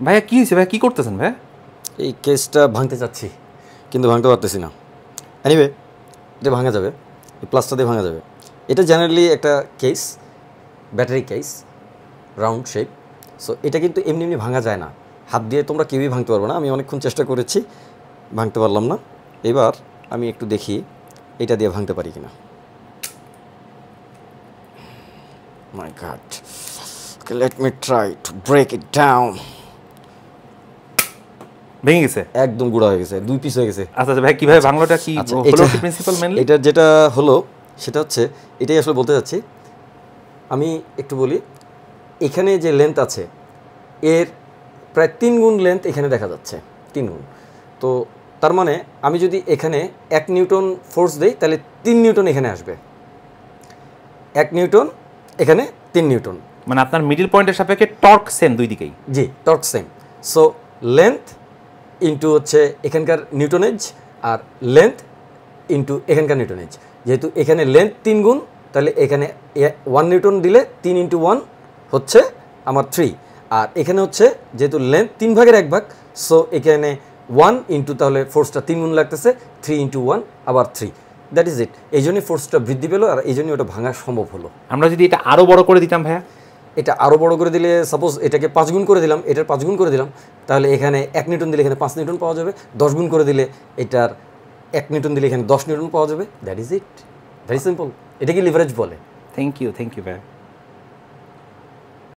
ভাইয়া কি হয়েছে ভাইয়া, কি করতেছেন ভাইয়া? এই কেসটা ভাঙতে চাচ্ছি কিন্তু ভাঙতে পারতেছি না। এনিওয়ে, এটা ভাঙা যাবে, এই প্লাসটা দিয়ে ভাঙা যাবে। এটা জেনারেলি একটা case, battery case, round shape. So এটা কিন্তু এমনি এমনি ভাঙা যায় না, হাত দিয়ে তোমরা কেউই ভাঙতে পারবে না। আমি অনেকক্ষণ চেষ্টা করেছি, ভাঙতে পারলাম না। এবার আমি একটু দেখি এটা দিয়ে ভাঙতে পারি কিনা। My god, let me try to break it down. ভেঙে গেছে, একদম গুঁড়া হয়ে গেছে, 2 পিস হয়ে গেছে। আচ্ছা আচ্ছা ভাই, কিভাবে ভাঙলোটা কি হলো কি প্রিন্সিপাল মেইনলি? এটা যেটা হলো সেটা হচ্ছে, এটাই আসলে বলতে যাচ্ছি। আমি একটু বলি, এখানে যে লেন্থ আছে এর প্রায় 3 গুণ লেন্থ এখানে দেখা যাচ্ছে, 3 গুণ। তো তার মানে আমি যদি এখানে 1 নিউটন ফোর্স দেই তাহলে 3 নিউটন এখানে আসবে। 1 নিউটন এখানে 3 নিউটন, মানে আপনার মিডল পয়েন্টের সাপেক্ষে টর্ক সেম দুই দিকেই। জি, torque same. So length into হচ্ছে এখানকার নিউটনেজ, আর লেন্থ ইন্টু এখানকার নিউটনেজ। যেহেতু এখানে লেন্থ 3 গুণ, তাহলে এখানে 1 নিউটন দিলে 3 ইন্টু 1 হচ্ছে আমার 3। আর এখানে হচ্ছে যেহেতু লেন্থ 3 ভাগের 1 ভাগ, সো এখানে 1 ইন্টু তাহলে ফোর্সটা 3 গুণ লাগতেছে, 3 ইন্টু 1 আবার 3। That is it. এই জন্যই ফোর্সটা বৃদ্ধি পেলো, আর এই জন্যই ওটা ভাঙা সম্ভব হলো। আমরা যদি এটা আরও বড় করে দিতাম ভাইয়া? এটা আরও বড় করে দিলে, সাপোজ এটাকে 5 গুণ করে দিলাম, এটার 5 গুণ করে দিলাম, তাহলে এখানে 1 নিউটন দিলে এখানে 5 নিউটন পাওয়া যাবে। 10 গুণ করে দিলে এটার 1 নিউটন দিলে এখানে 10 নিউটন পাওয়া যাবে। That is it, very simple. এটাকে লিভারেজ বলে। থ্যাংক ইউ ভাইয়া।